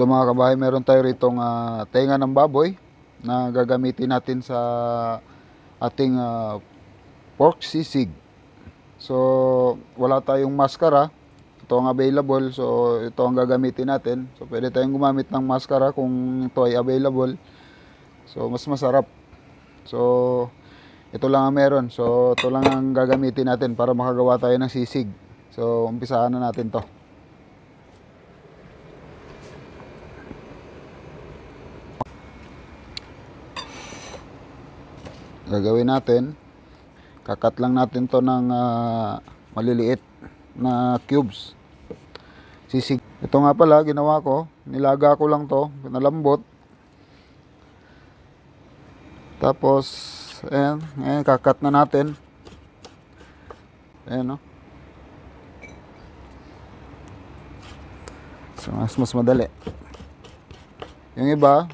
So mga kabahay, meron tayo ritong tenga ng baboy na gagamitin natin sa ating pork sisig. So wala tayong maskara, ito ang available, so ito ang gagamitin natin. So pwede tayong gumamit ng maskara kung ito ay available, so mas masarap. So ito lang ang meron, so ito lang ang gagamitin natin para makagawa tayo ng sisig. So umpisahan na natin to. Gagawin natin, kakat lang natin to ng maliliit na cubes. Sisig. Ito nga pala, ginawa ko, nilaga ko lang to, pinalambot. Tapos, ayan, kakat na natin. Ayan, no? So, mas madali. Yung iba,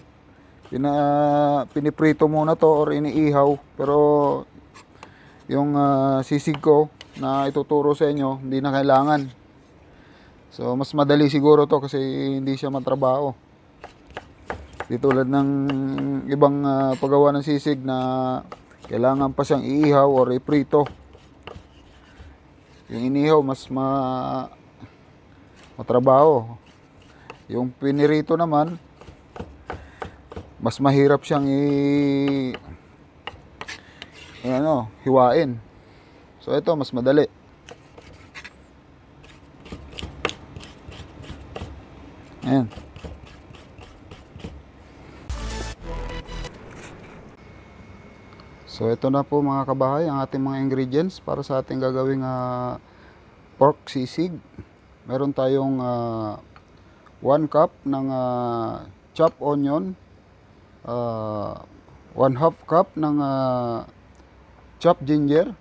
piniprito muna to or iniihaw, pero yung sisig ko na ituturo sa inyo, hindi na kailangan. So mas madali siguro to kasi hindi siya matrabaho. Di tulad ng ibang paggawa ng sisig na kailangan pa siyang iihaw or iprito. Yung inihaw mas matrabaho. Yung pinirito naman, mas mahirap siyang hiwain. So ito mas madali. Ayan. So ito na po mga kabahay ang ating mga ingredients para sa ating gagawing pork sisig. Meron tayong 1 cup ng chopped onion, 1/2 cup ng chopped ginger,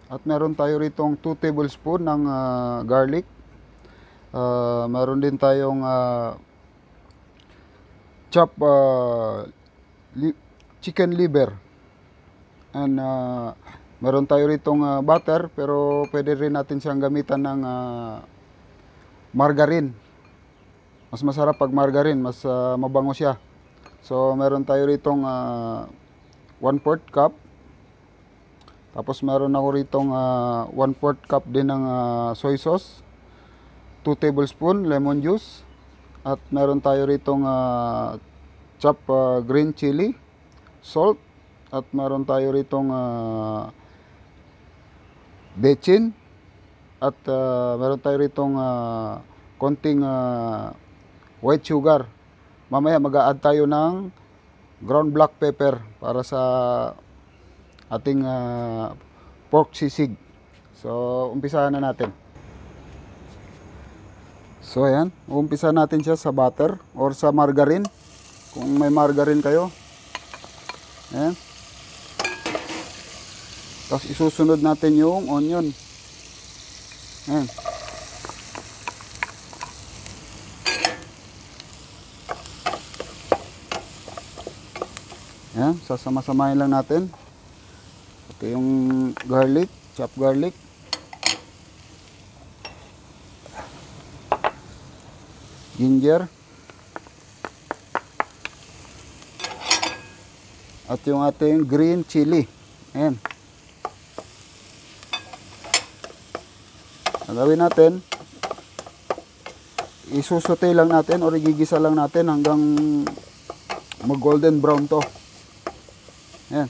at meron tayo ritong 2 tablespoon ng garlic. Meron din tayong chopped chicken liver, and meron tayo ritong butter, pero pwede rin natin siyang gamitan ng margarine. Mas masarap pag margarine, mas mabango siya. So meron tayo ritong 1/4 cup. Tapos meron ako ritong 1/4 cup din ng soy sauce, 2 tablespoon lemon juice, at meron tayo ritong chopped green chili, salt, at meron tayo ritong bechin, at meron tayo ritong konting white sugar. Mamaya mag-a-add tayo ng ground black pepper para sa ating pork sisig. So umpisahan na natin. So ayan, umpisa natin siya sa butter or sa margarine, kung may margarine kayo. Ayan. Tapos isusunod natin yung onion. Ayan. Ayan, sasama-samahin lang natin. Ito yung garlic, chopped garlic. Ginger. At yung ating green chili. Ayan. Ang gawin natin, isusote lang natin o igigisa lang natin hanggang mag golden brown to. Ayan.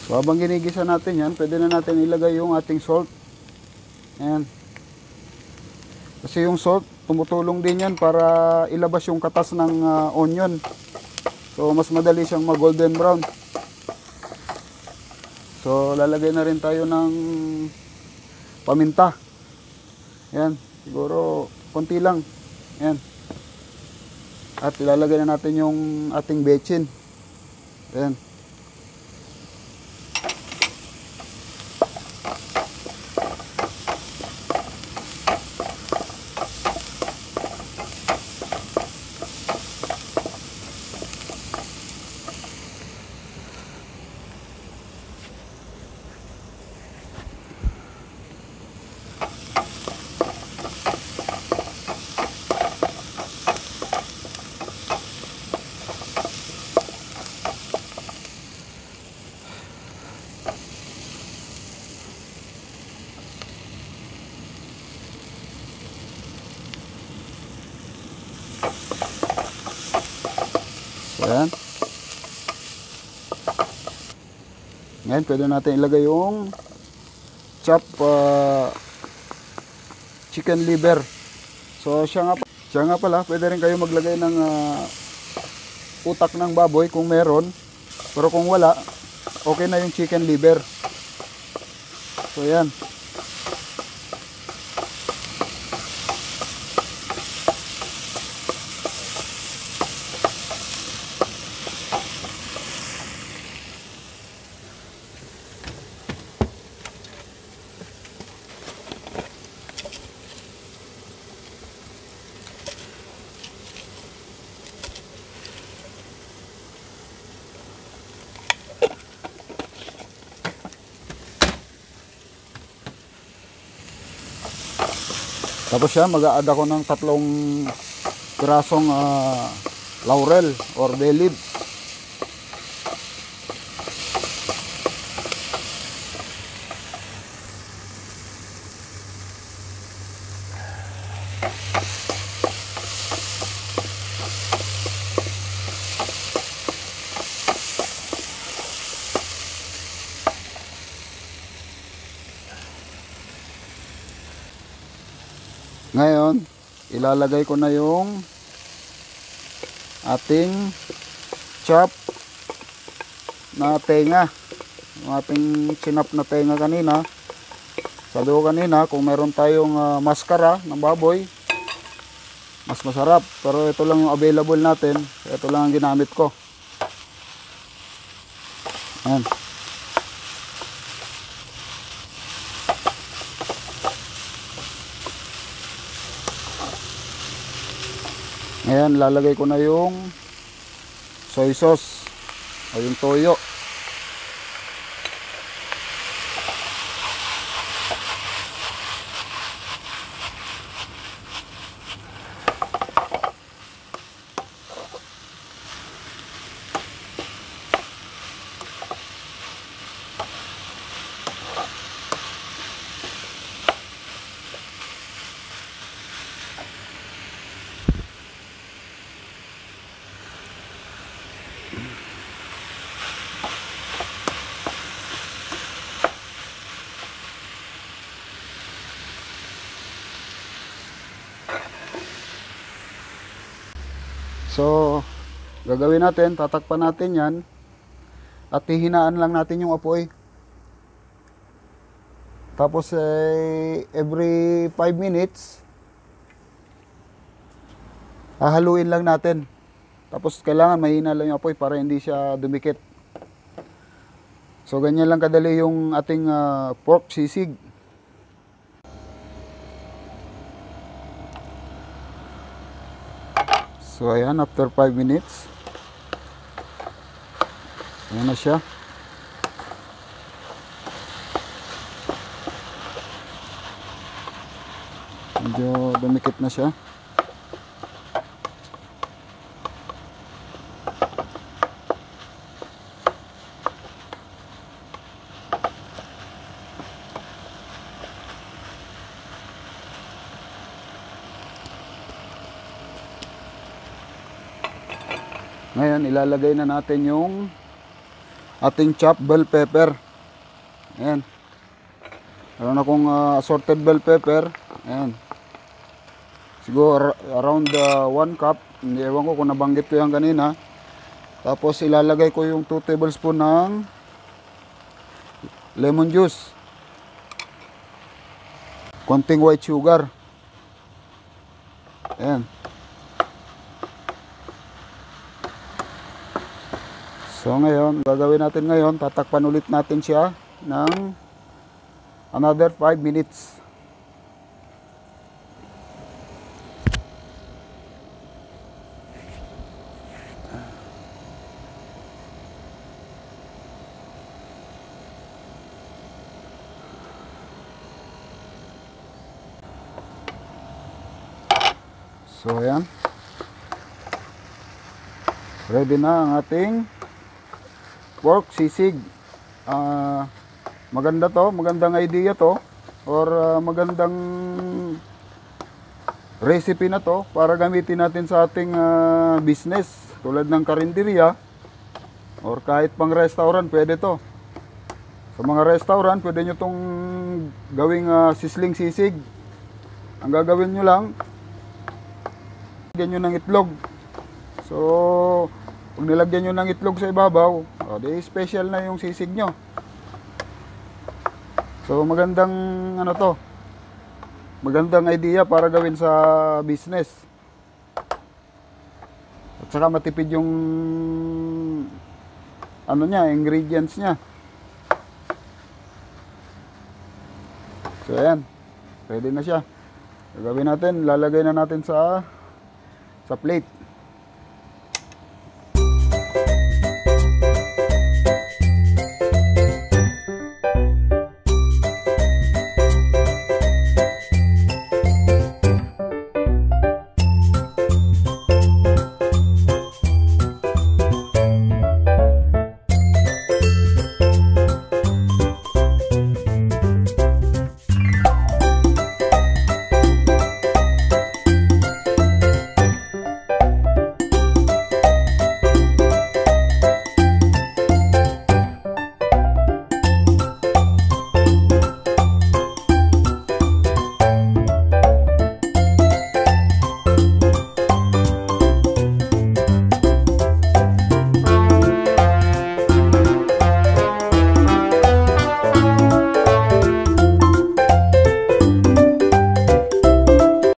So habang ginigisa natin yan, pwede na natin ilagay yung ating salt. Ayan. Kasi yung salt, tumutulong din yan para ilabas yung katas ng onion. So mas madali siyang mag golden brown. So lalagay na rin tayo ng paminta. Ayan, siguro konti lang. Ayan. At ilalagay na natin yung ating bechin. Ayan. Ayan. Ngayon, pwede natin ilagay yung chop chicken liver. So, siya nga pala, pwede rin kayo maglagay ng utak ng baboy kung meron. Pero kung wala, okay na yung chicken liver. So, ayan. Tapos siya, mag-a-add ako ng 3 pirasong laurel or bay leaf. Ngayon, ilalagay ko na yung ating chop na tenga. Yung ating sinap na tenga kanina. Sabi ko kanina, kung meron tayong maskara ng baboy, mas masarap. Pero ito lang yung available natin. Ito lang ang ginamit ko. Ayan. Ngayon, lalagay ko na yung soy sauce o yung toyo. So, gagawin natin, tatakpan natin yan at hihinaan lang natin yung apoy. Tapos every 5 minutes hahaluin lang natin. Tapos kailangan mahina lang yung apoy para hindi siya dumikit. So, ganyan lang kadali yung ating pork sisig. So, ayan, after 5 minutes, ayan na siya. Medyo dumikit na siya. Ngayon, ilalagay na natin yung ating chopped bell pepper. Ayan. Meron akong assorted bell pepper. Ayan. Siguro around 1 cup. Hindi, ewan ko kung nabanggit ko yan kanina. Tapos ilalagay ko yung 2 tablespoon ng lemon juice. Konting white sugar. Ayan. So ngayon, gagawin natin ngayon, tatakpan ulit natin siya ng another 5 minutes. So ayan. Ready na ang ating pork sisig. Maganda to, magandang idea to, or magandang recipe na to para gamitin natin sa ating business. tulad ng karinderya or kahit pang restaurant, pwede to. Sa mga restaurant, pwede nyo tong gawing sisling sisig. Ang gagawin nyo lang, lagyan nyo ng itlog. So, pag nilagyan nyo ng itlog sa ibabaw, di special na yung sisig nyo. So, magandang ano to, magandang idea para gawin sa business. At saka matipid yung ano niya, ingredients niya. So ayan, pwede na siya. Gagawin natin, lalagay na natin sa plate.